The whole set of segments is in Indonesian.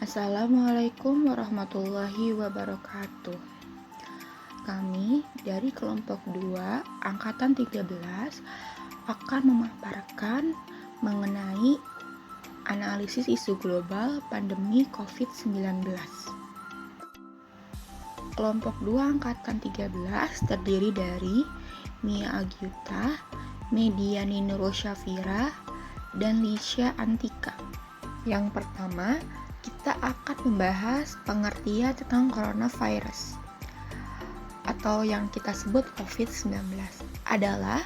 Assalamualaikum warahmatullahi wabarakatuh. Kami dari kelompok 2 angkatan 13 akan memaparkan mengenai analisis isu global pandemi COVID-19. Kelompok 2 angkatan 13 terdiri dari Mia Agyuta, Mediani Nurosyafira, dan Lisha Antika. Yang pertama, kita akan membahas pengertian tentang coronavirus atau yang kita sebut COVID-19 adalah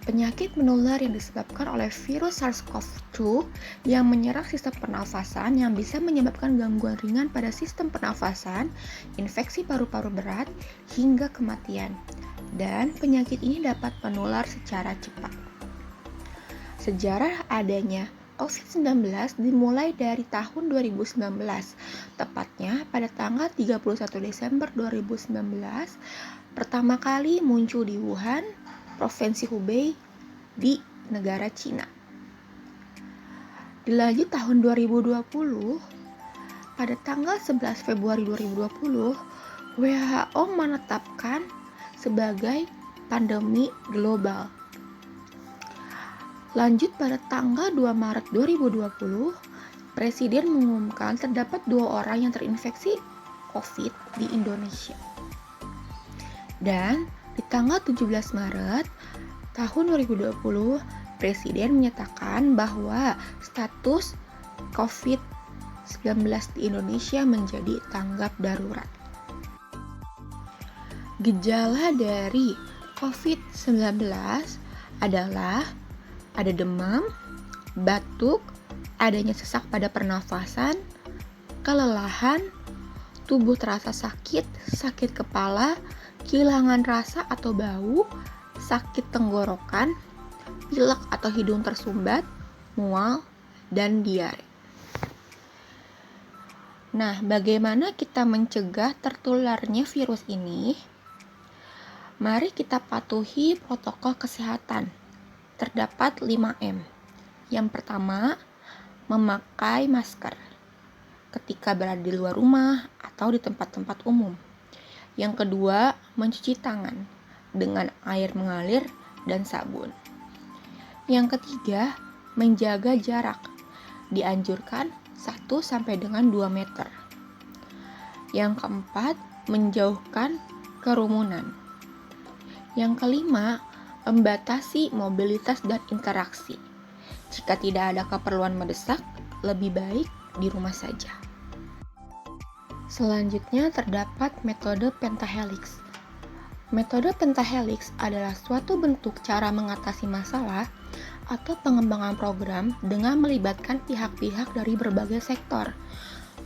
penyakit menular yang disebabkan oleh virus SARS-CoV-2 yang menyerang sistem pernafasan yang bisa menyebabkan gangguan ringan pada sistem pernafasan, infeksi paru-paru berat, hingga kematian. Dan penyakit ini dapat menular secara cepat. Sejarah adanya COVID-19 dimulai dari tahun 2019, tepatnya pada tanggal 31 Desember 2019, pertama kali muncul di Wuhan, Provinsi Hubei, di negara Cina. Dilanjut tahun 2020, pada tanggal 11 Februari 2020, WHO menetapkan sebagai pandemi global. Lanjut pada tanggal 2 Maret 2020, Presiden mengumumkan terdapat 2 orang yang terinfeksi COVID di Indonesia. Dan di tanggal 17 Maret tahun 2020, Presiden menyatakan bahwa status COVID-19 di Indonesia menjadi tanggap darurat. Gejala dari COVID-19 adalah ada demam, batuk, adanya sesak pada pernafasan, kelelahan, tubuh terasa sakit, sakit kepala, kehilangan rasa atau bau, sakit tenggorokan, pilek atau hidung tersumbat, mual, dan diare. Nah, bagaimana kita mencegah tertularnya virus ini? Mari kita patuhi protokol kesehatan. Terdapat 5M. Yang pertama, memakai masker ketika berada di luar rumah atau di tempat-tempat umum. Yang kedua, mencuci tangan dengan air mengalir dan sabun. Yang ketiga, menjaga jarak. Dianjurkan 1 sampai dengan 2 meter. Yang keempat, menjauhkan kerumunan. Yang kelima, membatasi mobilitas dan interaksi. Jika tidak ada keperluan mendesak, lebih baik di rumah saja. Selanjutnya terdapat metode pentahelix. Metode pentahelix adalah suatu bentuk cara mengatasi masalah atau pengembangan program dengan melibatkan pihak-pihak dari berbagai sektor.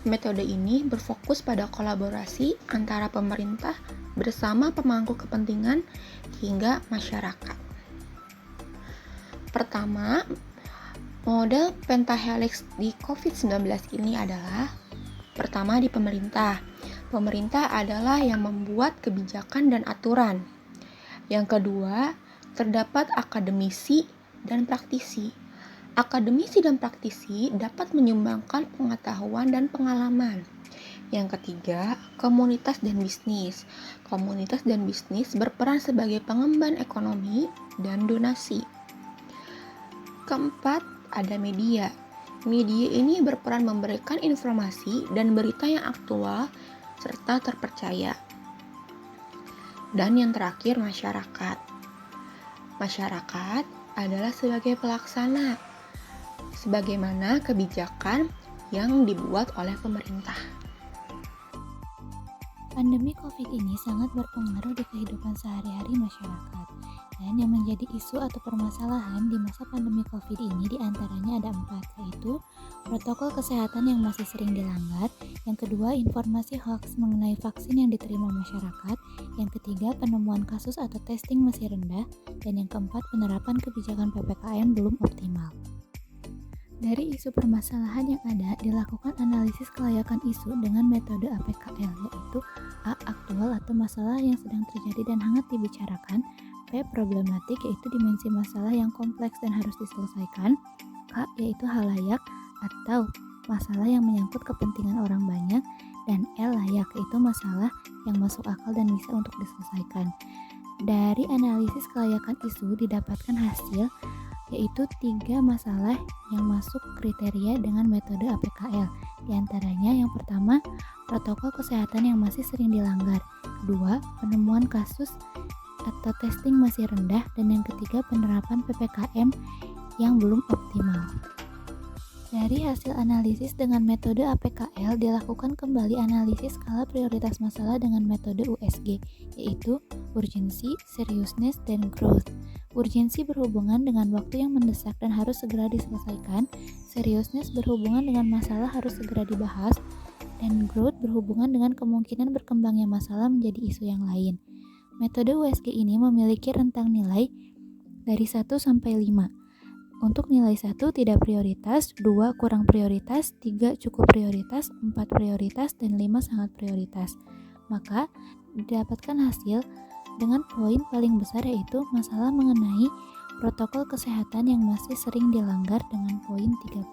Metode ini berfokus pada kolaborasi antara pemerintah bersama pemangku kepentingan hingga masyarakat. Pertama, model pentahelix di COVID-19 ini adalah pertama di pemerintah. Pemerintah adalah yang membuat kebijakan dan aturan. Yang kedua, terdapat akademisi dan praktisi. Akademisi dan praktisi dapat menyumbangkan pengetahuan dan pengalaman. Yang ketiga, komunitas dan bisnis. Komunitas dan bisnis berperan sebagai pengemban ekonomi dan donasi. Keempat, ada media. Media ini berperan memberikan informasi dan berita yang aktual serta terpercaya. Dan yang terakhir, masyarakat. Masyarakat adalah sebagai pelaksana sebagaimana kebijakan yang dibuat oleh pemerintah. Pandemi COVID ini sangat berpengaruh di kehidupan sehari-hari masyarakat. Dan yang menjadi isu atau permasalahan di masa pandemi COVID ini diantaranya ada 4, yaitu protokol kesehatan yang masih sering dilanggar, yang kedua informasi hoax mengenai vaksin yang diterima masyarakat, yang ketiga penemuan kasus atau testing masih rendah, dan yang keempat penerapan kebijakan PPKM belum optimal. Dari isu permasalahan yang ada, dilakukan analisis kelayakan isu dengan metode APKL, yaitu A. Aktual atau masalah yang sedang terjadi dan hangat dibicarakan, P. Problematik, yaitu dimensi masalah yang kompleks dan harus diselesaikan, K. Yaitu halayak atau masalah yang menyangkut kepentingan orang banyak, dan L layak, yaitu masalah yang masuk akal dan bisa untuk diselesaikan. Dari analisis kelayakan isu didapatkan hasil yaitu 3 masalah yang masuk kriteria dengan metode APKL. Di antaranya yang pertama, protokol kesehatan yang masih sering dilanggar. Kedua, penemuan kasus atau testing masih rendah. Dan yang ketiga, penerapan PPKM yang belum optimal. Dari hasil analisis dengan metode APKL dilakukan kembali analisis skala prioritas masalah dengan metode USG, yaitu urgency, seriousness, dan growth. Urgensi berhubungan dengan waktu yang mendesak dan harus segera diselesaikan, seriousness berhubungan dengan masalah harus segera dibahas, dan growth berhubungan dengan kemungkinan berkembangnya masalah menjadi isu yang lain. Metode USG ini memiliki rentang nilai dari 1 sampai 5. Untuk nilai 1 tidak prioritas, 2 kurang prioritas, 3 cukup prioritas, 4 prioritas, dan 5 sangat prioritas. Maka didapatkan hasil dengan poin paling besar yaitu masalah mengenai protokol kesehatan yang masih sering dilanggar dengan poin 13.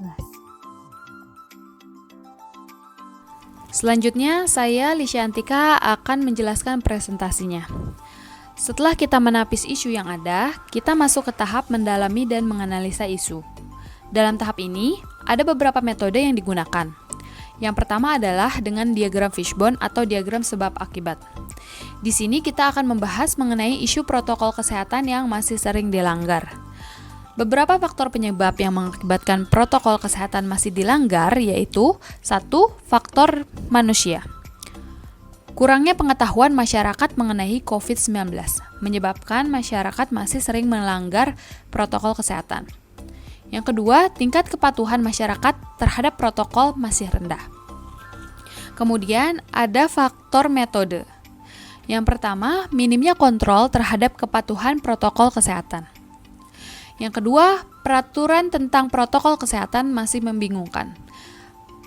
Selanjutnya, saya Lisha Antika akan menjelaskan presentasinya. Setelah kita menapis isu yang ada, kita masuk ke tahap mendalami dan menganalisa isu. Dalam tahap ini, ada beberapa metode yang digunakan. Yang pertama adalah dengan diagram fishbone atau diagram sebab akibat. Di sini kita akan membahas mengenai isu protokol kesehatan yang masih sering dilanggar. Beberapa faktor penyebab yang mengakibatkan protokol kesehatan masih dilanggar yaitu 1. Faktor manusia. Kurangnya pengetahuan masyarakat mengenai COVID-19 menyebabkan masyarakat masih sering melanggar protokol kesehatan. Yang kedua, tingkat kepatuhan masyarakat terhadap protokol masih rendah. Kemudian ada faktor metode. Yang pertama, minimnya kontrol terhadap kepatuhan protokol kesehatan. Yang kedua, peraturan tentang protokol kesehatan masih membingungkan.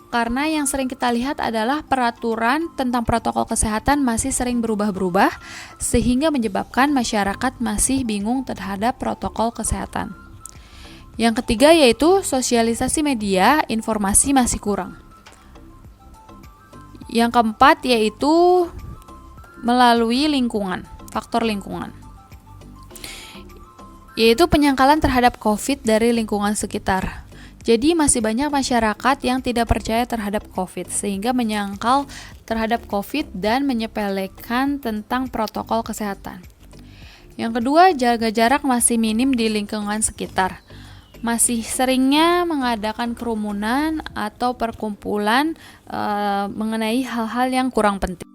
Karena yang sering kita lihat adalah peraturan tentang protokol kesehatan masih sering berubah-berubah, sehingga menyebabkan masyarakat masih bingung terhadap protokol kesehatan. Yang ketiga yaitu sosialisasi media informasi masih kurang. Yang keempat yaitu melalui lingkungan, faktor lingkungan. Yaitu penyangkalan terhadap COVID dari lingkungan sekitar. Jadi masih banyak masyarakat yang tidak percaya terhadap COVID sehingga menyangkal terhadap COVID dan menyepelekan tentang protokol kesehatan. Yang kedua, jaga jarak masih minim di lingkungan sekitar. Masih seringnya mengadakan kerumunan atau perkumpulan mengenai hal-hal yang kurang penting.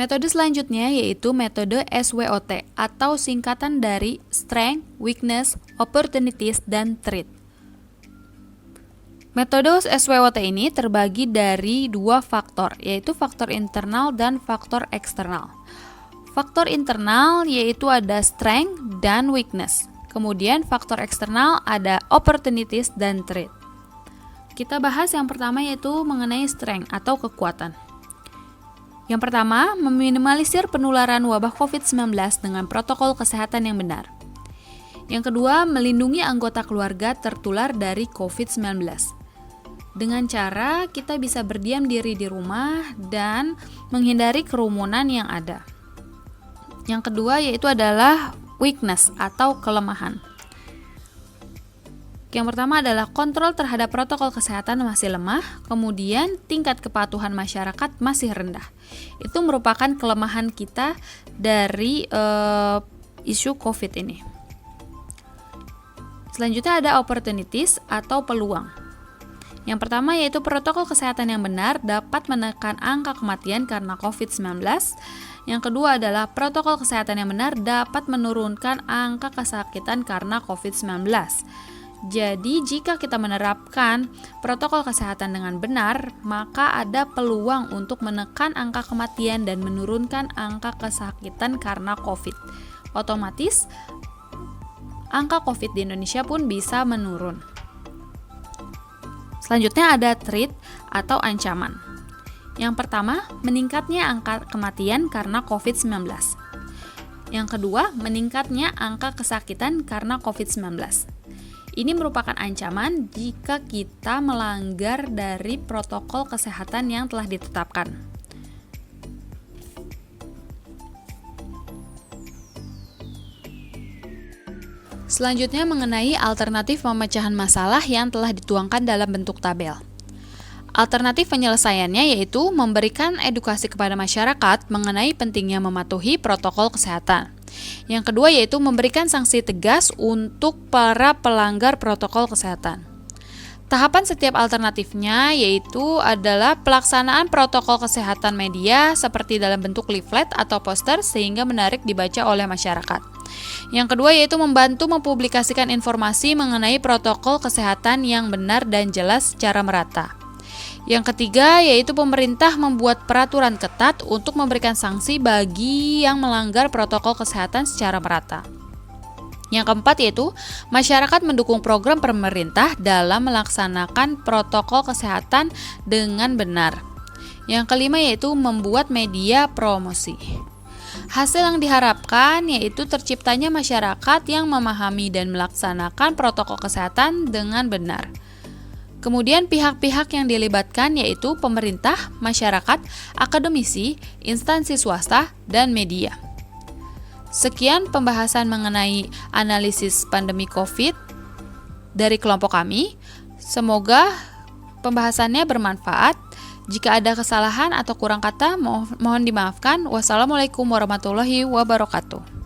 Metode selanjutnya yaitu metode SWOT atau singkatan dari Strength, Weakness, Opportunities, dan Threat. Metode SWOT ini terbagi dari 2 faktor, yaitu faktor internal dan faktor eksternal. Faktor internal yaitu ada strength dan weakness. Kemudian faktor eksternal ada opportunities dan threat. Kita bahas yang pertama yaitu mengenai strength atau kekuatan. Yang pertama, meminimalisir penularan wabah COVID-19 dengan protokol kesehatan yang benar. Yang kedua, melindungi anggota keluarga tertular dari COVID-19. Dengan cara kita bisa berdiam diri di rumah dan menghindari kerumunan yang ada. Yang kedua yaitu adalah weakness atau kelemahan. Yang pertama adalah kontrol terhadap protokol kesehatan masih lemah, kemudian tingkat kepatuhan masyarakat masih rendah. Itu merupakan kelemahan kita dari isu COVID ini. Selanjutnya ada opportunities atau peluang. Yang pertama yaitu protokol kesehatan yang benar dapat menekan angka kematian karena COVID-19. Yang kedua adalah protokol kesehatan yang benar dapat menurunkan angka kesakitan karena COVID-19. Jadi jika kita menerapkan protokol kesehatan dengan benar, maka ada peluang untuk menekan angka kematian dan menurunkan angka kesakitan karena COVID. Otomatis angka COVID di Indonesia pun bisa menurun. Selanjutnya ada threat atau ancaman. Yang pertama, meningkatnya angka kematian karena COVID-19. Yang kedua, meningkatnya angka kesakitan karena COVID-19. Ini merupakan ancaman jika kita melanggar dari protokol kesehatan yang telah ditetapkan. Selanjutnya mengenai alternatif pemecahan masalah yang telah dituangkan dalam bentuk tabel. Alternatif penyelesaiannya yaitu memberikan edukasi kepada masyarakat mengenai pentingnya mematuhi protokol kesehatan. Yang kedua yaitu memberikan sanksi tegas untuk para pelanggar protokol kesehatan. Tahapan setiap alternatifnya yaitu adalah pelaksanaan protokol kesehatan media seperti dalam bentuk leaflet atau poster sehingga menarik dibaca oleh masyarakat. Yang kedua yaitu membantu mempublikasikan informasi mengenai protokol kesehatan yang benar dan jelas secara merata. Yang ketiga yaitu pemerintah membuat peraturan ketat untuk memberikan sanksi bagi yang melanggar protokol kesehatan secara merata. Yang keempat yaitu masyarakat mendukung program pemerintah dalam melaksanakan protokol kesehatan dengan benar. Yang kelima yaitu membuat media promosi. Hasil yang diharapkan yaitu terciptanya masyarakat yang memahami dan melaksanakan protokol kesehatan dengan benar. Kemudian pihak-pihak yang dilibatkan yaitu pemerintah, masyarakat, akademisi, instansi swasta, dan media. Sekian pembahasan mengenai analisis pandemi COVID dari kelompok kami. Semoga pembahasannya bermanfaat. Jika ada kesalahan atau kurang kata, mohon dimaafkan. Wassalamualaikum warahmatullahi wabarakatuh.